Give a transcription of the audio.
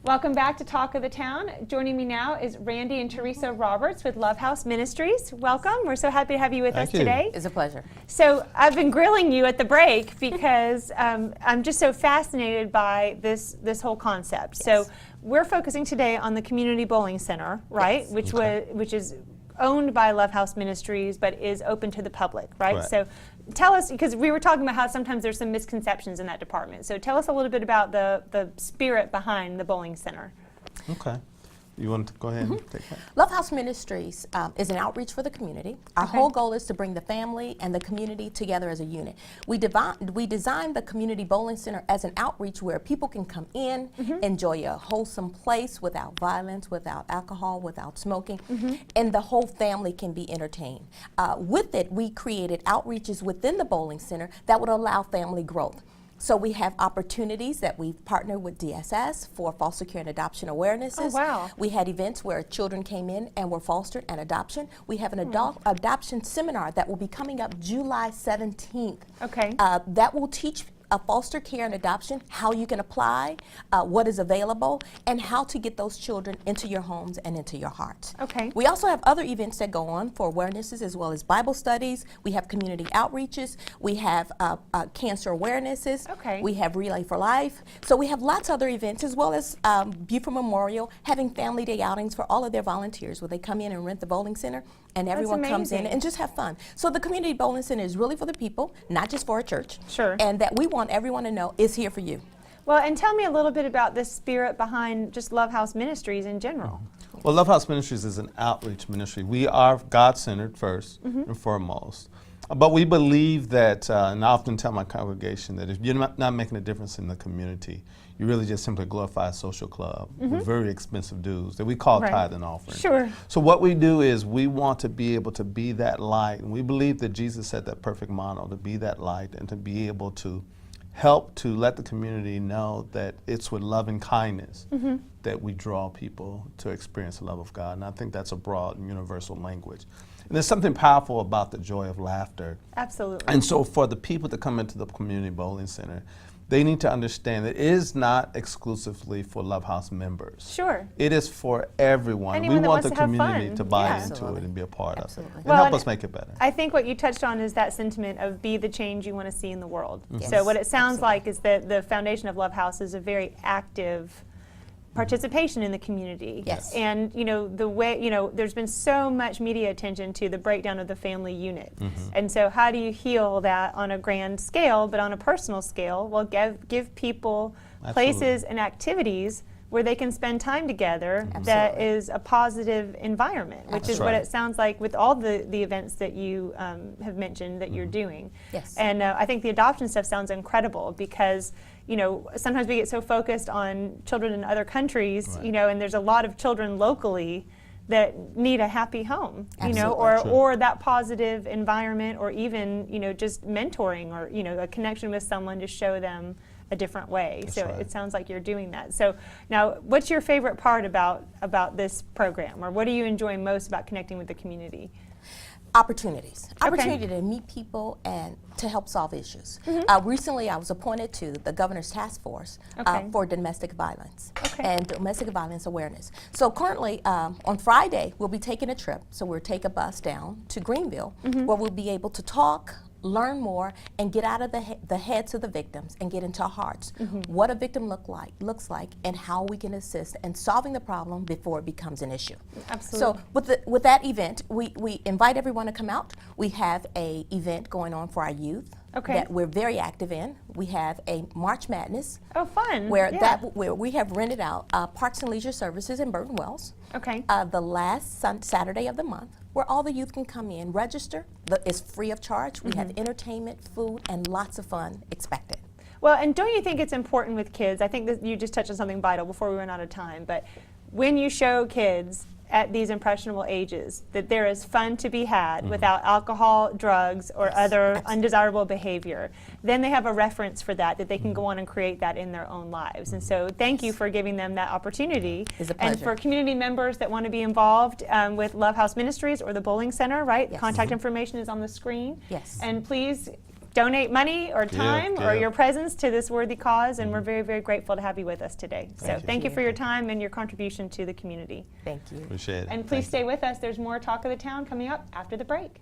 Welcome back to Talk of the Town. Joining me now is Randy and Teresa Roberts with Love House Ministries. Welcome. We're so happy to have you with us today. It's a pleasure. So I've been grilling you at the break because I'm just so fascinated by this whole concept. Yes. So we're focusing today on the Community Bowling Center, right? Yes. Which is owned by Love House Ministries but is open to the public, right? Correct. So tell us, because we were talking about how sometimes there's some misconceptions in that department. So tell us a little bit about the spirit behind the bowling center. Okay. You want to go ahead and take that? Love House Ministries is an outreach for the community. Our whole goal is to bring the family and the community together as a unit. We designed the Community Bowling Center as an outreach where people can come in, enjoy a wholesome place without violence, without alcohol, without smoking, and the whole family can be entertained. With it, we created outreaches within the bowling center that would allow family growth. So we have opportunities that we've partnered with DSS for foster care and adoption awarenesses. Oh, wow. We had events where children came in and were fostered and adoption. We have an adult adoption seminar that will be coming up July 17th. Okay. That will teach foster care and adoption, how you can apply, what is available, and how to get those children into your homes and into your hearts. Okay. We also have other events that go on for awarenesses as well as Bible studies. We have community outreaches. We have cancer awarenesses. Okay. We have Relay for Life. So we have lots of other events as well as Buford Memorial having family day outings for all of their volunteers where they come in and rent the bowling center and everyone comes in amazing. and just have fun. So the Community Bowling Center is really for the people, not just for a church. Sure. And that we want everyone to know is here for you. Well, and tell me a little bit about the spirit behind just Love House Ministries in general. Well, Love House Ministries is an outreach ministry. We are God-centered first and foremost. But we believe that, and I often tell my congregation that if you're not making a difference in the community, you really just simply glorify a social club with very expensive dues that we call tithe and offering. Sure. So what we do is we want to be able to be that light. And we believe that Jesus set that perfect model to be that light and to be able to help to let the community know that it's with love and kindness that we draw people to experience the love of God. And I think that's a broad and universal language. And there's something powerful about the joy of laughter. Absolutely. And so for the people that come into the Community Bowling Center, they need to understand that it is not exclusively for Love House members. Sure. It is for everyone. Anyone we that want wants the to have community fun. to buy Yeah. into Absolutely. it and be a part Absolutely. of it. Well, And help and us make it better. I think what you touched on is that sentiment of be the change you want to see in the world. Yes. So what it sounds Absolutely. like is that the foundation of Love House is a very active participation in the community. Yes. And the way, there's been so much media attention to the breakdown of the family unit. And so how do you heal that on a grand scale, but on a personal scale? Well, give people places and activities where they can spend time together that is a positive environment, which is what it sounds like with all the events that you have mentioned that you're doing. Yes. And I think the adoption stuff sounds incredible because sometimes we get so focused on children in other countries, and there's a lot of children locally that need a happy home, or that positive environment, or even just mentoring, or a connection with someone to show them a different way. That's so right. it sounds like you're doing that. So now, what's your favorite part about this program, or what do you enjoy most about connecting with the community? Opportunities. Okay. Opportunity to meet people and to help solve issues. Recently, I was appointed to the Governor's Task Force for domestic violence and domestic violence awareness. So currently, on Friday, we'll be taking a trip. So we'll take a bus down to Greenville, where we'll be able to talk, learn more, and get out of the heads of the victims and get into our hearts. What a victim looks like, and how we can assist in solving the problem before it becomes an issue. Absolutely. So with that event, we invite everyone to come out. We have a event going on for our youth that we're very active in. We have a March Madness. Oh, fun. Where we have rented out Parks and Leisure Services in Burton Wells. Okay. The last Saturday of the month, where all the youth can come in, register. It's free of charge. We have entertainment, food, and lots of fun expected. Well, and don't you think it's important with kids? I think that you just touched on something vital before we run out of time, but when you show kids at these impressionable ages that there is fun to be had without alcohol, drugs, or other undesirable behavior, then they have a reference for that they can go on and create that in their own lives. And so thank you for giving them that opportunity. It's a pleasure. And for community members that want to be involved with Love House Ministries or the Bowling Center, right? Yes. Contact information is on the screen. Yes. And please donate money or time or give. your presence to this worthy cause, and we're very, very grateful to have you with us today. So you. thank you for your time and your contribution to the community. Thank you. Appreciate it. And please Thank you. stay with us. There's more Talk of the Town coming up after the break.